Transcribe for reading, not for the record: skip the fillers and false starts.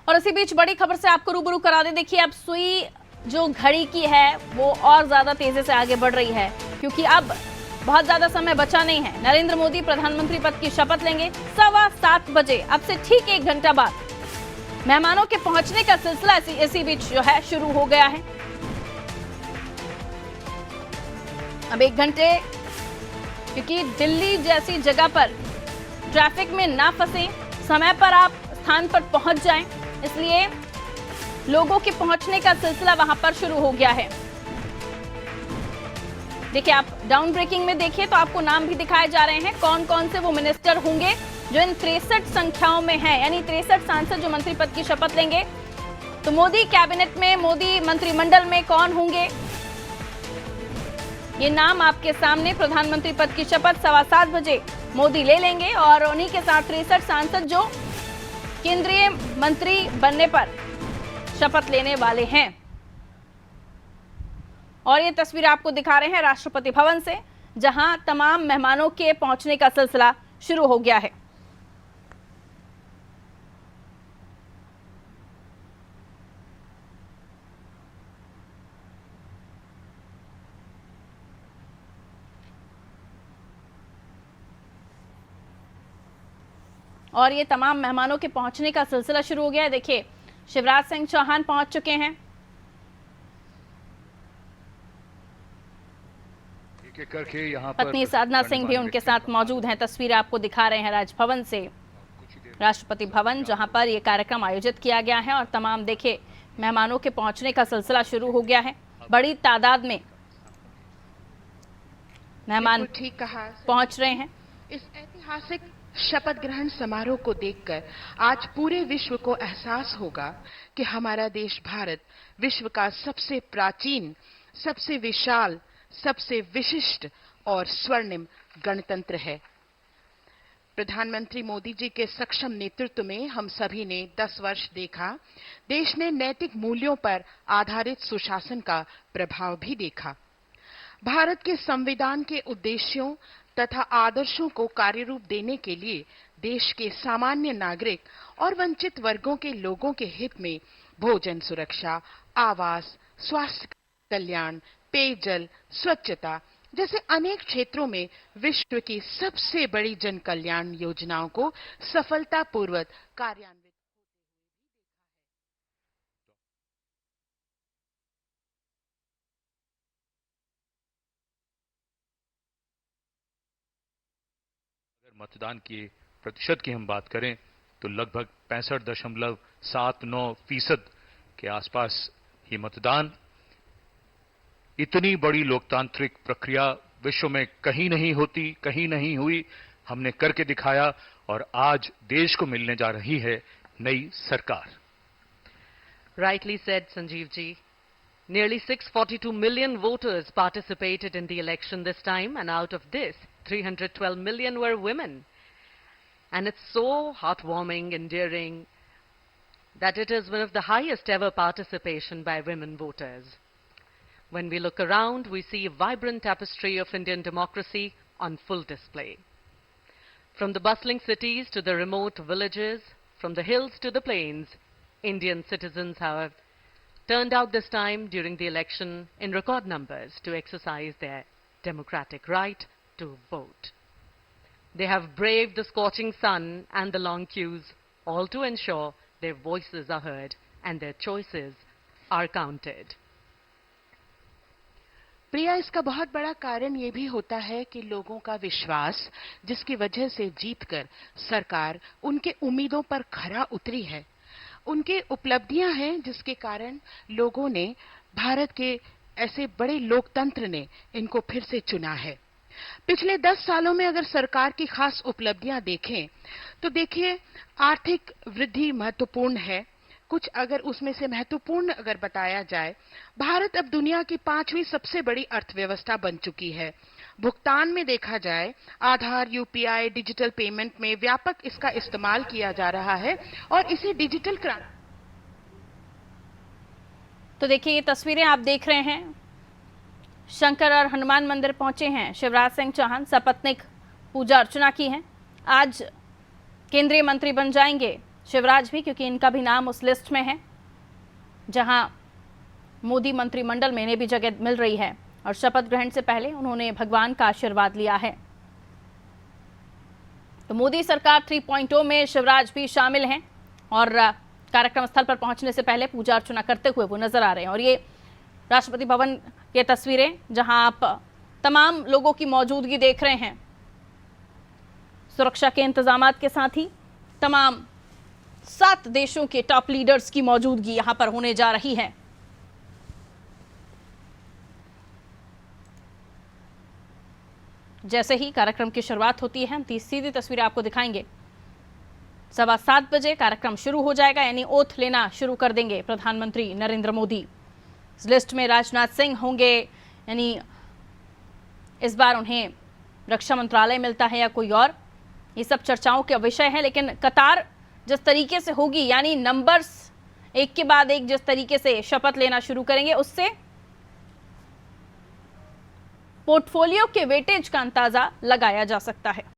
और इसी बीच बड़ी खबर से आपको रूबरू करा दे। देखिए, अब सुई जो घड़ी की है वो और ज्यादा तेजी से आगे बढ़ रही है, क्योंकि अब बहुत ज्यादा समय बचा नहीं है। नरेंद्र मोदी प्रधानमंत्री पद की शपथ लेंगे 7:15 बजे। अब से ठीक 1 घंटा बाद मेहमानों के पहुंचने का सिलसिला इसी बीच जो है शुरू हो गया है। अब 1 घंटे, क्योंकि दिल्ली जैसी जगह पर ट्रैफिक में ना फंसे, समय पर आप स्थान पर पहुंच जाएं, इसलिए लोगों के पहुंचने का सिलसिला वहां पर शुरू हो गया है। देखिए, आप डाउन ब्रेकिंग में देखिए तो आपको नाम भी दिखाए जा रहे हैं, कौन कौन से वो मिनिस्टर होंगे जो इन 63 संख्याओं में हैं, यानी 63 सांसद जो मंत्री पद की शपथ लेंगे। तो मोदी कैबिनेट में, मोदी मंत्रिमंडल में कौन होंगे, ये नाम आपके सामने। प्रधानमंत्री पद की शपथ 7:15 बजे मोदी ले लेंगे और उन्हीं के साथ 63 सांसद जो केंद्रीय मंत्री बनने पर शपथ लेने वाले हैं। और ये तस्वीर आपको दिखा रहे हैं राष्ट्रपति भवन से, जहां तमाम मेहमानों के पहुंचने का सिलसिला शुरू हो गया है। और ये तमाम मेहमानों के पहुंचने का सिलसिला शुरू हो गया है। देखिए, शिवराज सिंह चौहान पहुंच चुके हैं, करके यहाँ पर पत्नी साधना सिंह भी उनके साथ मौजूद हैं। तस्वीर आपको दिखा रहे हैं राजभवन से, राष्ट्रपति भवन, जहां पर यह कार्यक्रम आयोजित किया गया है। और तमाम देखिए मेहमानों के पहुंचने का सिलसिला शुरू हो गया है। बड़ी तादाद में मेहमान पहुंच रहे हैं। इस ऐतिहासिक शपथ ग्रहण समारोह को देखकर आज पूरे विश्व को एहसास होगा कि हमारा देश भारत विश्व का सबसे प्राचीन, सबसे विशाल, सबसे विशिष्ट और स्वर्णिम गणतंत्र है। प्रधानमंत्री मोदी जी के सक्षम नेतृत्व में हम सभी ने 10 वर्ष देखा। देश ने नैतिक मूल्यों पर आधारित सुशासन का प्रभाव भी देखा। भारत के संविधान के उद्देश्यों तथा आदर्शों को कार्यरूप देने के लिए देश के सामान्य नागरिक और वंचित वर्गों के लोगों के हित में भोजन सुरक्षा, आवास, स्वास्थ्य कल्याण, पेयजल, स्वच्छता जैसे अनेक क्षेत्रों में विश्व की सबसे बड़ी जन कल्याण योजनाओं को सफलतापूर्वक कार्यान्वित मतदान के प्रतिशत की हम बात करें तो लगभग 65.79% के आसपास ये मतदान। इतनी बड़ी लोकतांत्रिक प्रक्रिया विश्व में कहीं नहीं होती, कहीं नहीं हुई। हमने करके दिखाया और आज देश को मिलने जा रही है नई सरकार। Rightly said, Sanjeev ji. Nearly 642 million voters participated in the election this time, and out of this, 312 million were women. And it's so heartwarming, endearing, that it is one of the highest ever participation by women voters. When we look around, we see a vibrant tapestry of Indian democracy on full display. From the bustling cities to the remote villages, from the hills to the plains, Indian citizens have turned out this time during the election in record numbers to exercise their democratic right to vote. They have braved the scorching sun and the long queues, all to ensure their voices are heard and their choices are counted. प्रिया, इसका बहुत बड़ा कारण ये भी होता है कि लोगों का विश्वास, जिसकी वजह से जीतकर सरकार उनके उम्मीदों पर खरा उतरी है, उनके उपलब्धियां हैं जिसके कारण लोगों ने, भारत के ऐसे बड़े लोकतंत्र ने इनको फिर से चुना है। पिछले 10 सालों में अगर सरकार की खास उपलब्धियां देखें तो देखिए, आर्थिक वृद्धि महत्वपूर्ण है। कुछ अगर उसमें से महत्वपूर्ण अगर बताया जाए, भारत अब दुनिया की 5वीं सबसे बड़ी अर्थव्यवस्था बन चुकी है। भुगतान में देखा जाए, आधार, यूपीआई, डिजिटल पेमेंट में व्यापक इसका इस्तेमाल किया जा रहा है और इसे डिजिटल क्रांति। तो देखिए, ये तस्वीरें आप देख रहे हैं, शंकर और हनुमान मंदिर पहुंचे हैं शिवराज सिंह चौहान, सपत्नीक पूजा अर्चना की है। आज केंद्रीय मंत्री बन जाएंगे शिवराज भी, क्योंकि इनका भी नाम उस लिस्ट में है जहां मोदी मंत्रिमंडल में इन्हें भी जगह मिल रही है और शपथ ग्रहण से पहले उन्होंने भगवान का आशीर्वाद लिया है। तो मोदी सरकार 3.0 में शिवराज भी शामिल हैं और कार्यक्रम स्थल पर पहुंचने से पहले पूजा अर्चना करते हुए वो नजर आ रहे हैं। और ये राष्ट्रपति भवन की तस्वीरें जहां आप तमाम लोगों की मौजूदगी देख रहे हैं, सुरक्षा के इंतजामात के साथ ही तमाम 7 देशों के टॉप लीडर्स की मौजूदगी यहां पर होने जा रही है। जैसे ही कार्यक्रम की शुरुआत होती है, हम सीधी तस्वीरें आपको दिखाएंगे। 7:15 बजे कार्यक्रम शुरू हो जाएगा, यानी ओथ लेना शुरू कर देंगे प्रधानमंत्री नरेंद्र मोदी। इस लिस्ट में राजनाथ सिंह होंगे, यानी इस बार उन्हें रक्षा मंत्रालय मिलता है या कोई और, ये सब चर्चाओं के विषय है। लेकिन कतार जिस तरीके से होगी, यानी नंबर्स एक के बाद एक जिस तरीके से शपथ लेना शुरू करेंगे, उससे पोर्टफोलियो के वेटेज का अंदाजा लगाया जा सकता है।